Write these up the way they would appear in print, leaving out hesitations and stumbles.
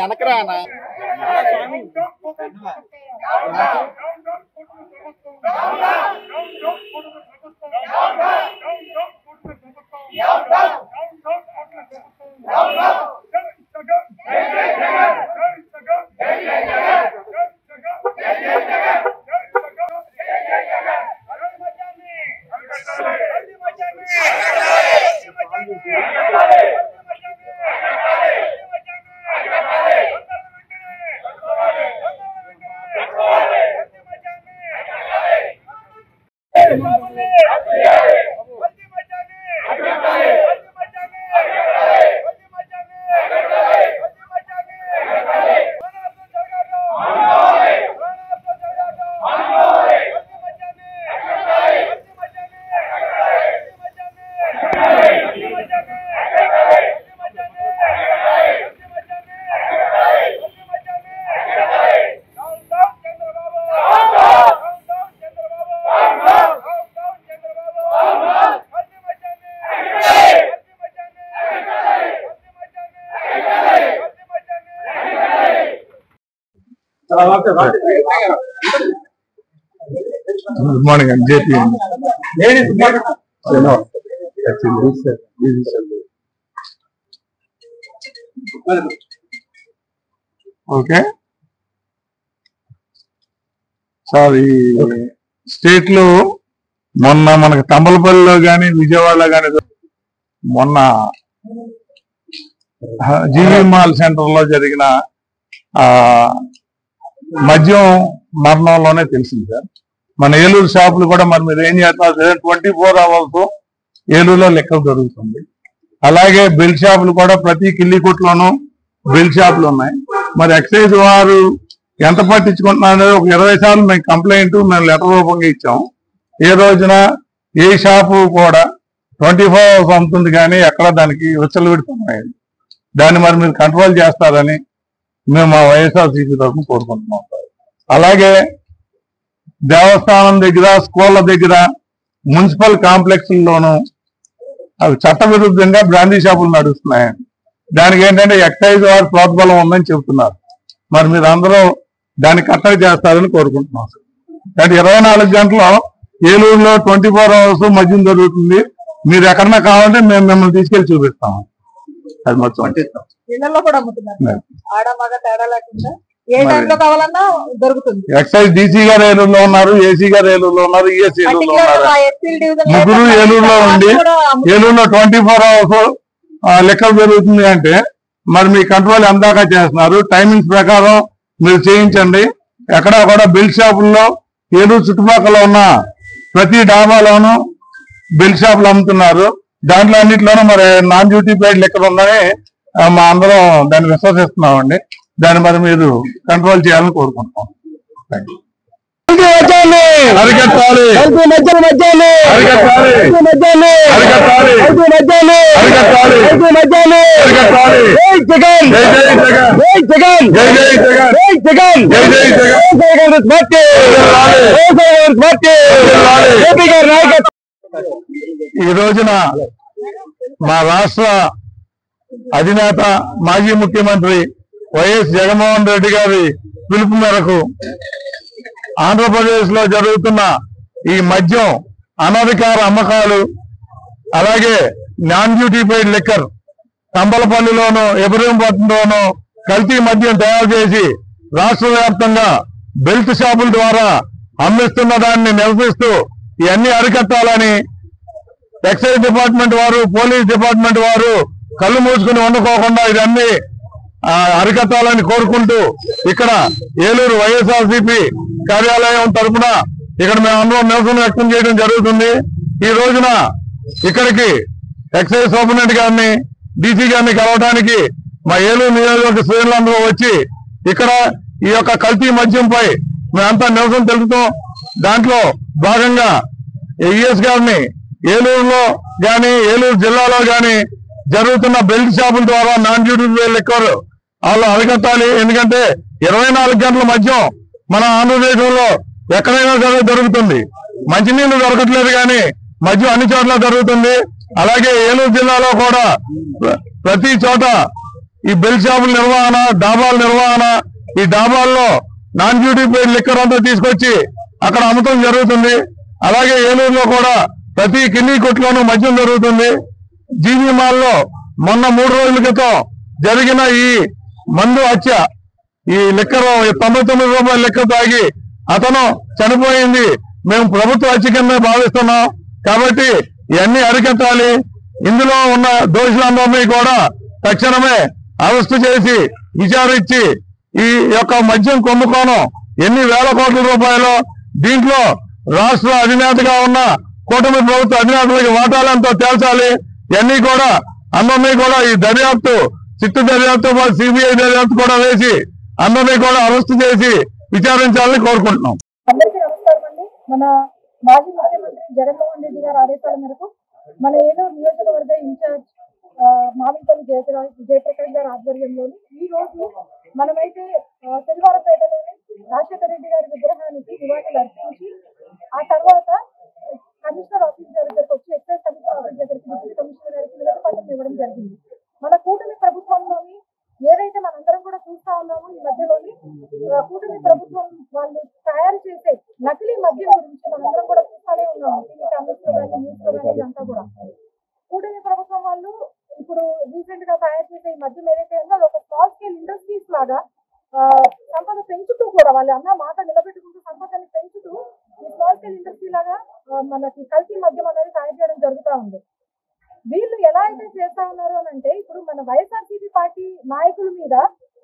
వెనకరా Good morning, I'm JP. Okay. Sorry, state lo మొన్న మనకి తంబలపల్లిలో కానీ విజయవాడలో కానీ మొన్న జీవి మాల్ సెంటర్ లో జరిగిన మద్యం మరణంలోనే తెలిసింది సార్. మన ఏలూరు షాపులు కూడా మరి మీరు ఏం చేస్తున్నారు, 24 hours ఏలూరులో లెక్కలు జరుగుతుంది. అలాగే బెల్ట్ షాపులు కూడా ప్రతి కిల్లి కొట్లోనూ బెల్ట్ షాపులు ఉన్నాయి. మరి ఎక్సైజ్ వారు ఎంత పట్టించుకుంటున్నారు? ఒక 20 సార్లు మేము కంప్లైంట్ మేము లెటర్ రూపంగా ఇచ్చాం. ఏ రోజున ఏ షాపు కూడా 24 hours అమ్ముతుంది కానీ ఎక్కడ దానికి విచ్చలవిడుతున్నాయి. దాన్ని మరి మీరు కంట్రోల్ చేస్తారని మేము మా వైఎస్ఆర్సీపీ తరఫున కోరుకుంటున్నాం. అలాగే దేవస్థానం దగ్గర, స్కూళ్ళ దగ్గర, మున్సిపల్ కాంప్లెక్స్లోనూ అవి చట్టవిరుద్ధంగా బ్రాందీ షాపులు నడుస్తున్నాయండి. దానికి ఏంటంటే ఎక్సైజ్ వారు ప్రోత్బలం ఉందని చెబుతున్నారు. మరి మీరు అందరూ దాన్ని కట్టడి చేస్తారని కోరుకుంటున్నాం. అంటే 24 గంటలు ఏలూరులో 24 hours మద్యం జరుగుతుంది. మీరు ఎక్కడన్నా కావాలంటే మేము మిమ్మల్ని తీసుకెళ్లి చూపిస్తాము. అది మొత్తం ఇళ్లలో కూడా అమ్ముతున్నారు. ఆడ మగ తేడా లేకుండా ఏ టైంలో కావాలన్నా దొరుకుతుంది. ఎక్సైజ్ డీసీ గారు ఏలూరులో ఉన్నారు, ఏసీ గారు ఏలూరులో ఉన్నారు, ఈఎస్ ఏలూరులో ఉన్నారు. ముగ్గురు ఏలూరులో ఉండి ఏలూరులో 24 hours లెక్కలు జరుగుతుంది అంటే మరి మీ కంట్రోల్ ఎందాకా చేస్తున్నారు? టైమింగ్స్ ప్రకారం మీరు చేయించండి. ఎక్కడా కూడా బెల్ట్ షాపుల్లో ఏలూరు చుట్టుపక్కల ఉన్న ప్రతి డాబాలోనూ బెల్ట్ షాపులు అమ్ముతున్నారు. దాంట్లో అన్నింటిలోనూ మరి నాన్ డ్యూటీ పెయిడ్ లెక్కలు ఉందని మా అందరం దాన్ని విశ్వసిస్తున్నామండి. దాన్ని మరి మీరు కంట్రోల్ చేయాలని కోరుకుంటున్నాం. అరికట్టాలి, అరికట్టాలి, అరికట్టాలి, అరికట్టాలి, అరికట్టాలి. జై జగన్, జై జై జగన్, జై జగన్, జై జై జగన్, జై జగన్, జై జై జగన్. ఈ రోజున మా రాష్ట్ర అధినేత మాజీ ముఖ్యమంత్రి వైఎస్ జగన్మోహన్ రెడ్డి గారి పిలుపు మేరకు ఆంధ్రప్రదేశ్ లో జరుగుతున్న ఈ మద్యం అనధికార అమ్మకాలు, అలాగే నాన్ డ్యూటీ పెయిడ్ లిక్కర్ తంబలపల్లిలోను, ఎబ్రహీంపట్నంలోను కల్తీ మద్యం తయారు చేసి రాష్ట్ర వ్యాప్తంగా బెల్ట్ షాపుల ద్వారా అమ్మిస్తున్న దాన్ని నిరసిస్తూ ఇవన్నీ అరికట్టాలని ఎక్సైజ్ డిపార్ట్మెంట్ వారు, పోలీస్ డిపార్ట్మెంట్ వారు కళ్ళు మూసుకుని వండుకోకుండా ఇదన్నీ అరికట్టాలని కోరుకుంటూ ఇక్కడ ఏలూరు వైఎస్ఆర్సీపీ కార్యాలయం తరఫున ఇక్కడ మేము అందరం నిరసన వ్యక్తం చేయడం జరుగుతుంది. ఈ రోజున ఇక్కడికి ఎక్సైజ్ సూపరింటెండెంట్ గారిని, డీసీ గారిని కలవడానికి మా ఏలూరు నియోజకవర్గ శ్రేణులందరూ వచ్చి ఇక్కడ ఈ యొక్క కల్తీ మద్యంపై మేమంతా నిరసన తెలుపుతాం. దాంట్లో భాగంగా ఈఎస్ గారిని ఏలూరులో గాని, ఏలూరు జిల్లాలో గాని జరుగుతున్న బెల్ట్ షాపుల ద్వారా నాన్ డ్యూటీ లిక్కర్ వాళ్ళు అరికట్టాలి. ఎందుకంటే 24 గంటల మద్యం మన ఆంధ్రదేశంలో ఎక్కడైనా సరే దొరుకుతుంది. మంచినీళ్లు దొరకట్లేదు కానీ మద్యం అన్ని చోట్ల దొరుకుతుంది. అలాగే ఏలూరు జిల్లాలో కూడా ప్రతి చోట ఈ బెల్ షాపుల నిర్వహణ, డాబాల నిర్వహణ, ఈ డాబాల్లో నాన్ డ్యూటీ పెయిడ్ లిక్కర్ అంతా తీసుకొచ్చి అక్కడ అమ్మటం జరుగుతుంది. అలాగే ఏలూరులో కూడా ప్రతి కిన్నీ కొట్లోనూ మద్యం జరుగుతుంది. జీవీ మాల్లో మొన్న 3 రోజుల క్రితం జరిగిన ఈ మందు హత్య, ఈ లిక్కర్ 99 రూపాయల లిక్కర్ తాగి అతను చనిపోయింది మేము ప్రభుత్వ హత్య కింద భావిస్తున్నాం. కాబట్టి ఇవన్నీ అరికట్టాలి. ఇందులో ఉన్న దోషులందరినీ కూడా తక్షణమే అరెస్టు చేసి విచారించి ఈ యొక్క మద్యం కుంభకోణం ఎన్ని వేల కోట్ల రూపాయలు, దీంట్లో రాష్ట్ర అధినేతగా ఉన్న కూటమి ప్రభుత్వ అధినేతలకి వాటాలంతా తేల్చాలి. ఇవన్నీ కూడా అందరినీ కూడా ఈ దర్యాప్తు, చిట్టు దర్యాప్తు, సిబిఐ దర్యాప్తు కూడా వేసి అందరినీ కూడా అరెస్టు చేసి విచారించాలని కోరుకుంటున్నాం. అందరికీ నమస్కారం అండి. మన మాజీ ముఖ్యమంత్రి జగన్మోహన్ రెడ్డి గారి ఆదేశాల మేరకు మన ఏలూరు నియోజకవర్గ ఇన్ఛార్జ్ మామిడిపల్లి జయప్రకాష్ గారి ఆధ్వర్యంలోని ఈ రోజు మనమైతే శనివారపేటలోని రాజశేఖర రెడ్డి గారి విగ్రహానికి నివాళులు అర్పించి ఆ తర్వాత కమిషనర్ ఆఫీస్ దగ్గరికి వచ్చి ఎక్సైజ్ కమిషనర్ ఆఫీస్ దగ్గరికి డిప్యూటీ కమిషనర్ గారికి వినతిపత్రం ఇవ్వడం జరిగింది. మన కూటమి ప్రభుత్వంలోని ఏదైతే మనందరం కూడా చూస్తా ఉన్నామో ఈ మధ్యలోని కూటమి ప్రభుత్వం వాళ్ళు తయారు చేసే నకిలీ మద్యం గురించి మనందరం కూడా చూస్తానే ఉన్నాము. టీవీ ఛానల్స్ లో కానీ, న్యూస్ లో కానీ, ఇదంతా కూడా కూటమి ప్రభుత్వం వాళ్ళు ఇప్పుడు రీసెంట్ గా తయారు చేసే ఈ మద్యం ఏదైతే ఉందో అది ఒక స్మాల్ స్కేల్ ఇండస్ట్రీస్ లాగా సంపద పెంచుతూ కూడా వాళ్ళు అన్న మాట నిలబెట్టుకుంటూ సంపదని పెంచుతూ ఈ స్మాల్ స్కేల్ ఇండస్ట్రీ లాగా మనకి కల్తీ మద్యం అనేది తయారు చేయడం జరుగుతూ ఉంది. వీళ్ళు ఎలా అయితే చేస్తా ఉన్నారు అని అంటే ఇప్పుడు మన వైఎస్ఆర్సీపీ పార్టీ నాయకుల మీద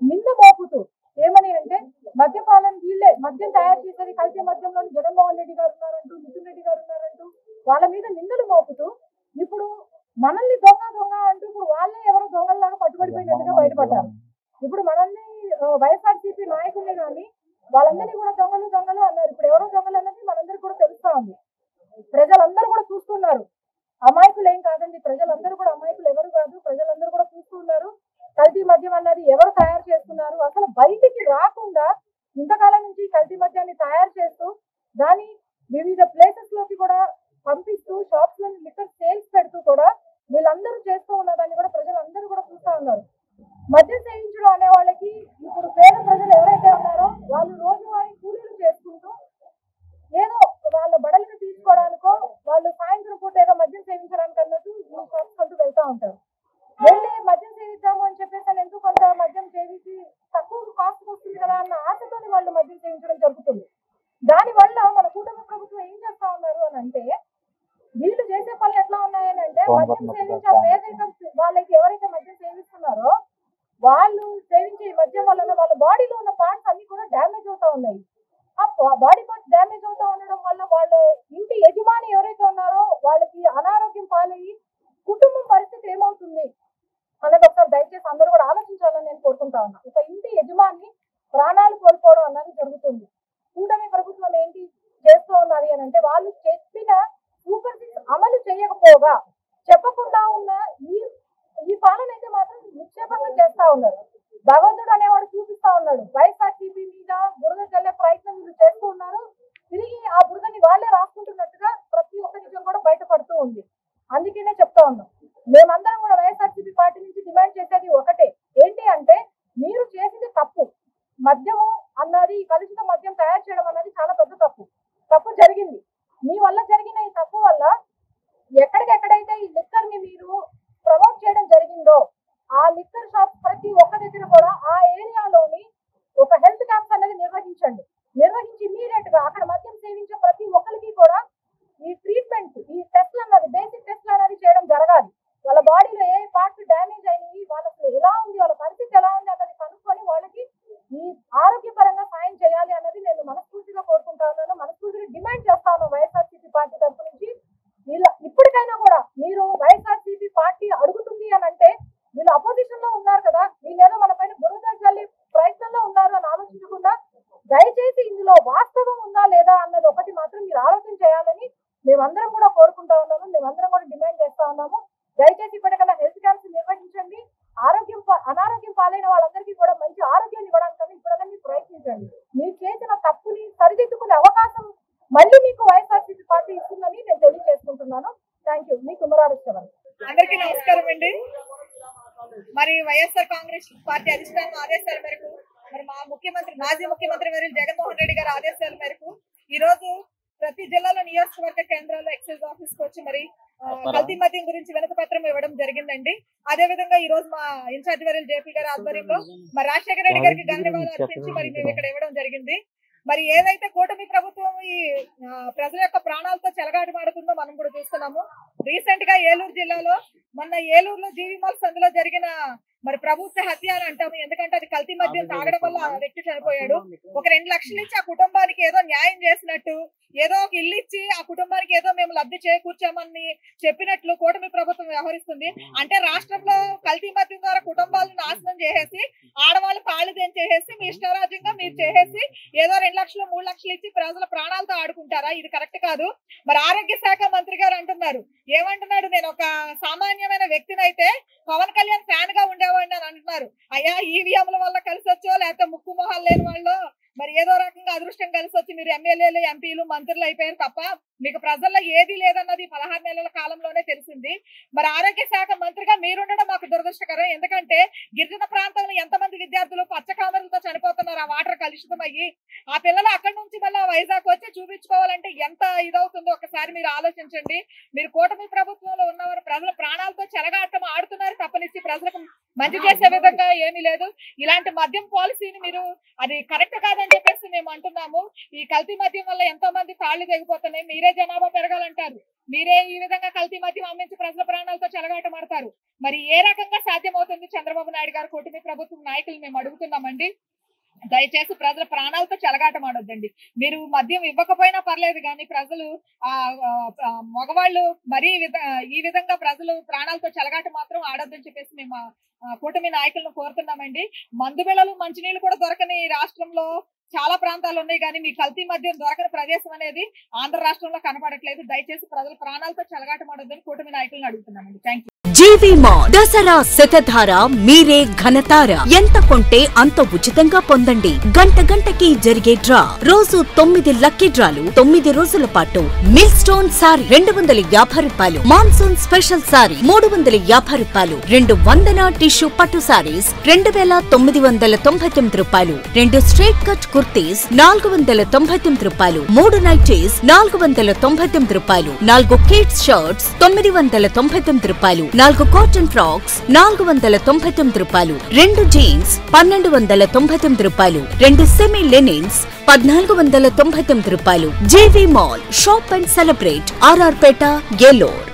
నింద మోపుతూ ఏమని అంటే మద్యపాలన వీళ్ళే మద్యం తయారు చేసేది కల్తీ మద్యంలోని జగన్మోహన్ రెడ్డి గారు ఉన్నారంటూ, మిథున్ రెడ్డి గారు ఉన్నారంటూ వాళ్ళ మీద నిందలు మోపుతూ ఇప్పుడు మనల్ని దొంగ దొంగ అంటూ ఇప్పుడు వాళ్ళే ఎవరో దొంగల్లాగా పట్టుబడిపోయినట్టుగా బయటపడ్డారు. ఇప్పుడు మనల్ని వైఎస్ఆర్సీపీ నాయకులే కానీ వాళ్ళందరినీ కూడా దొంగలు దొంగలు అన్నారు. ఇప్పుడు ఎవరో దొంగలు అన్నది మనందరికీ కూడా తెలుస్తా ఉంది. ప్రజలందరూ కూడా చూస్తున్నారు. అమాయకులు ఏం కాదండి, ప్రజలందరూ కూడా అమాయకులు ఎవరు కాదు. ప్రజలందరూ కూడా చూస్తున్నారు కల్తీ మద్యం అన్నది ఎవరు తయారు చేస్తున్నారు. అసలు బయటికి రాకుండా ఇంతకాలం నుంచి కల్తీ మద్యాన్ని తయారు చేస్తూ దాన్ని వివిధ ప్లేసెస్ లోకి కూడా పంపిస్తూ షాప్స్ లో లిక్కర్ సేల్స్ పెడుతూ కూడా వీళ్ళందరూ చేస్తూ ఉన్న దాన్ని కూడా ప్రజలందరూ కూడా చూస్తూ ఉన్నారు. మద్యం సేవించడం అనే వాళ్ళకి ఇప్పుడు పేద ప్రజలు ఎవరైతే ఉన్నారో వాళ్ళు రోజువారీ కూలీలు చేసుకుంటూ ఏదో వాళ్ళ బడలిని తీసుకోవడానికో వాళ్ళు సాయంత్రం పూట ఏదో మద్యం సేవించడానికి అన్నట్టు ఈ షాప్స్ అంటూ వెళ్తా ఉంటారు. వెళ్ళి మద్యం సేవిద్దాము అని చెప్పేసి ఎందుకు కొంత మద్యం సేవించి తక్కువ కాస్ట్ వస్తుంది కదా అన్న ఆశతోని వాళ్ళు మద్యం సేవించడం జరుగుతుంది. దానివల్ల మన కూటమి ప్రభుత్వం ఏం చేస్తా ఉన్నారు అని అంటే వీళ్ళు చేసే పనులు ఎట్లా ఉన్నాయని అంటే మద్యం సేవించే పేదరికం వాళ్ళకి ఎవరైతే మద్యం సేవిస్తున్నారో వాళ్ళు సేవించే ఈ మద్యం వలన వాళ్ళ బాడీలో ఉన్న పార్ట్స్ అన్ని కూడా డ్యామేజ్ అవుతా ఉన్నాయి. ఆ బాడీ పార్ట్స్ డ్యామేజ్ అవుతా ఉండడం వల్ల వాళ్ళ ఇంటి యజమాని ఎవరైతే ఉన్నారో వాళ్ళకి అనారోగ్యం పాలయ్యి కుటుంబం పరిస్థితి ఏమవుతుంది అన్నది ఒకసారి దయచేసి అందరూ కూడా ఆలోచించాలని నేను కోరుకుంటా ఉన్నా. ఒక ఇంటి యజమాని ప్రాణాలు కోల్పోవడం అన్నది జరుగుతుంది. కూటమి ప్రభుత్వం ఏంటి చేస్తూ ఉన్నది అని అంటే వాళ్ళు చెప్పిన సూపర్ 6 అమలు చేయకపోగా చెప్పకుండా ఉన్న ఈ పాలన అయితే మాత్రం నిక్షేపంగా చేస్తా ఉన్నారు. భగవంతుడు అనేవాడు చూపిస్తా ఉన్నాడు. వైఎస్ఆర్సీపీ మీద బురద చల్లే ప్రయత్నం వీళ్ళు చేస్తూ ఉన్నారు. తిరిగి ఆ బురదని వాళ్లే రాసుకుంటున్నట్టుగా ప్రతి ఒక్క నిజం కూడా బయటపడుతూ ఉంది. అందుకనే చెప్తా ఉన్నాం, మేమందరం కూడా వైఎస్ఆర్సీపీ పార్టీ నుంచి డిమాండ్ చేసేది ఒకటే ఏంటి అంటే మీరు చేసింది తప్పు. మద్యము అన్నది కలుషిత మద్యం తయారు చేయడం అన్నది చాలా పెద్ద తప్పు జరిగింది. మీ వల్ల జరిగిన ఈ తప్పు వల్ల ఎక్కడికెక్కడైతే ఈ లిక్కర్ ని మీరు ప్రమోట్ చేయడం జరిగిందో ఆ లిక్కర్ షాప్ ప్రతి ఒక్క దగ్గర కూడా ఆ ఏరియాలోని ఒక హెల్త్ క్యాంప్స్ అనేది నిర్వహించి ఇమీడియట్ గా అక్కడ మద్యం సేవించే ప్రతి ఒక్కరికి కూడా ఈ ట్రీట్మెంట్, ఈ టెస్ట్లు అన్నది బేసిక్ టెస్ట్లు అనేది చేయడం జరగాలి. వాళ్ళ బాడీలో ఏ పార్ట్స్ డ్యామేజ్ అయినాయి, వాళ్ళకి ఎలా ఉంది, వాళ్ళ పరిస్థితి ఎలా ఉంది అన్నది కనుక్కొని వాళ్ళకి ఈ ఆరోగ్యపరంగా సాయం చేయాలి అన్నది నేను మనస్ఫూర్తిగా కోరుకుంటా ఉన్నాను. మనస్ఫూర్తిగా డిమాండ్ చేస్తాను వైఎస్ఆర్సీపీ పార్టీ తరఫు నుంచి. ఇప్పటికైనా కూడా మీరు వైఎస్ఆర్సీపీ పార్టీ అడుగుతుంది అని అంటే వీళ్ళు అపోజిషన్ లో ఉన్నారు కదా, వీళ్ళేదో మన పైన బురద చల్లి ప్రయత్నంలో ఉన్నారు అని ఆలోచించకుండా దయచేసి ఇందులో వాస్తవం ఉందా లేదా అన్నది ఒకటి మాత్రం మీరు ఆలోచన చేయాలని మేమందరం కూడా కోరుకుంటా ఉన్నాము. మేమందరం కూడా డిమాండ్ చేస్తా ఉన్నాము. దయచేసి ఇప్పటికైనా హెల్త్ క్యాంప్స్ నిర్వహించండి. అనారోగ్యం పాలైన వాళ్ళందరికీ కూడా మంచి ఆరోగ్యాన్ని ఇవ్వడానికి ఇప్పుడైనా మీరు ప్రయత్నించండి. మీరు చేసిన తప్పుని సరిదిద్దుకునే అవకాశం పార్టీ ఇస్తుందని నేను తెలియజేసుకుంటున్నాను. Thank you. మీ కుమారారెడ్డి. అందరికీ నమస్కారం అండి. మరి వైఎస్ఆర్ కాంగ్రెస్ పార్టీ అధిష్టానం ఆదేశాల మేరకు మరి మా మాజీ ముఖ్యమంత్రి వర్యులు జగన్మోహన్ రెడ్డి గారి ఆదేశాల మేరకు ఈ రోజు ప్రతి జిల్లాలో నియోజకవర్గ కేంద్రాల్లో ఎక్సైజ్ ఆఫీస్ కు వచ్చి మరి కల్తీ మద్యం గురించి వినతి పత్రం ఇవ్వడం జరిగిందండి. అదే విధంగా ఈ రోజు మా ఇన్ఛార్జ్ వర్యులు జేపీ గారి ఆధ్వర్యంలో మరి రాజశేఖర రెడ్డి గారికి ధన్యవాదాలు అర్పించి మరి మేము ఇక్కడ ఇవ్వడం జరిగింది. మరి ఏదైతే కూటమి ప్రభుత్వం ఈ ప్రజల యొక్క ప్రాణాలతో చెలగాటమాడుతుందో మనం కూడా చూస్తున్నాము. రీసెంట్ గా ఏలూరు జిల్లాలో మొన్న ఏలూరులో జీవీమాల్ సందులో జరిగిన మరి ప్రభుత్వ హత్య అని అంటాము. ఎందుకంటే అది కల్తీ మద్యం తాగడం వల్ల ఆ వ్యక్తి చనిపోయాడు. ఒక 2 లక్షలు ఇచ్చి ఆ కుటుంబానికి ఏదో న్యాయం చేసినట్టు, ఏదో ఒక ఇల్లు ఇచ్చి ఆ కుటుంబానికి ఏదో మేము లబ్ధి చేకూర్చామని చెప్పినట్లు కూటమి ప్రభుత్వం వ్యవహరిస్తుంది. అంటే రాష్ట్రంలో కల్తీ మద్యం ద్వారా కుటుంబాలను నాశనం చేసేసి ఆడవాళ్ళు కాళ్ళు చేసేసి మీ ఇష్టరాజ్యంగా మీరు చేసేసి ఏదో 2 లక్షలు 3 లక్షలు ఇచ్చి ప్రజల ప్రాణాలతో ఆడుకుంటారా? ఇది కరెక్ట్ కాదు. మరి ఆరోగ్య శాఖ మంత్రి గారు అంటున్నారు, ఏమంటున్నాడు, నేను ఒక సామాన్యమైన వ్యక్తిని అయితే పవన్ కళ్యాణ్ ఫ్యాన్ గా ఉండేవాడిని అని అంటున్నారు. అయ్యా, ఈవీఎంల వల్ల కలిసి వచ్చో లేకపోతే ముక్కు మొహాలు లేని వాళ్ళు మరి ఏదో రకంగా అదృష్టం కలిసి వచ్చి మీరు ఎమ్మెల్యేలు ఎంపీలు మంత్రులు అయిపోయారు తప్ప మీకు ప్రజల్లో ఏది లేదన్నది 16 నెలల కాలంలోనే తెలిసింది. మరి ఆరోగ్య శాఖ మంత్రిగా మీరుండడం మాకు దురదృష్టకరం. ఎందుకంటే గిరిజన ప్రాంతంలో ఎంతమంది విద్యార్థులు పచ్చకామరులతో చనిపోతున్నారు ఆ వాటర్ కలుషితం అయ్యి. ఆ పిల్లలు అక్కడి నుంచి మళ్ళీ వైజాగ్ వచ్చి చూపించుకోవాలంటే ఎంత ఇదవుతుందో ఒకసారి మీరు ఆలోచించండి. మీరు కూటమి ప్రభుత్వంలో ఉన్నవారు ప్రజల ప్రాణాలతో చెలగాటం ఆడుతున్నారు తప్పనిచ్చి ప్రజలకు మంచి చేసే విధంగా ఏమీ లేదు. ఇలాంటి మద్యం పాలసీని మీరు అది కరెక్ట్ కాదని చెప్పేసి మేము అంటున్నాము. ఈ కల్తీ మద్యం వల్ల ఎంతో మంది తాళ్లు తెగిపోతున్నాయి. మీరే జనాభా పెరగాలంటారు, మీరే ఈ విధంగా కల్తీ మద్యం అమ్మించి ప్రజల ప్రాణాలతో చెలగాటమాడతారు. మరి ఏ రకంగా సాధ్యమవుతుంది? చంద్రబాబు నాయుడు గారు కూటమి ప్రభుత్వం నాయకులు మేము అడుగుతున్నామండి, దయచేసి ప్రజల ప్రాణాలతో చెలగాటమాడొద్దండి. మీరు మద్యం ఇవ్వకపోయినా పర్లేదు కానీ ప్రజలు మగవాళ్ళు మరీ ఈ విధంగా ప్రజలు ప్రాణాలతో చెలగాట మాత్రం ఆడొద్దని చెప్పేసి మేము కూటమి నాయకులను కోరుతున్నామండి. మందు బిళ్ళలు మంచినీళ్ళు కూడా దొరకని రాష్ట్రంలో చాలా ప్రాంతాలు ఉన్నాయి కానీ మీ కల్తీ మద్యం దొరకని ప్రదేశం అనేది ఆంధ్ర రాష్ట్రంలో కనపడట్లేదు. దయచేసి ప్రజల ప్రాణాలతో చెలగాటమాడొద్దని కూటమి నాయకులను అడుగుతున్నామండి. Thank you. GV mall Dasara శతధార మీరే ఘనతార. ఎంత కొంటే అంత ఉచితంగా పొందండి. గంటకి జరిగే డ్రా. రోజు 9 లక్కీ డ్రాలు 9 రోజుల పాటు. మిల్ స్టోన్ సారీ 250 రూపాయలు. మాన్సూన్ స్పెషల్ సారీ 350 రూపాయలు. 2 వందన టిష్యూ పట్టు సారీస్ 2999 రూపాయలు. 2 స్ట్రైట్ కట్ కుర్తీస్ 499 రూపాయలు. 3 నైటీస్ 499 రూపాయలు. 4 కిడ్స్ షర్ట్స్ 999 రూపాయలు. 4 కాటన్ ఫ్రాక్స్ 499 రూపాయలు. 2 జీన్స్ 1299 రూపాయలు. 2 సెమీ లెనిన్స్ 1499 రూపాయలు. GV mall shop and celebrate, RR Peta, Eluru.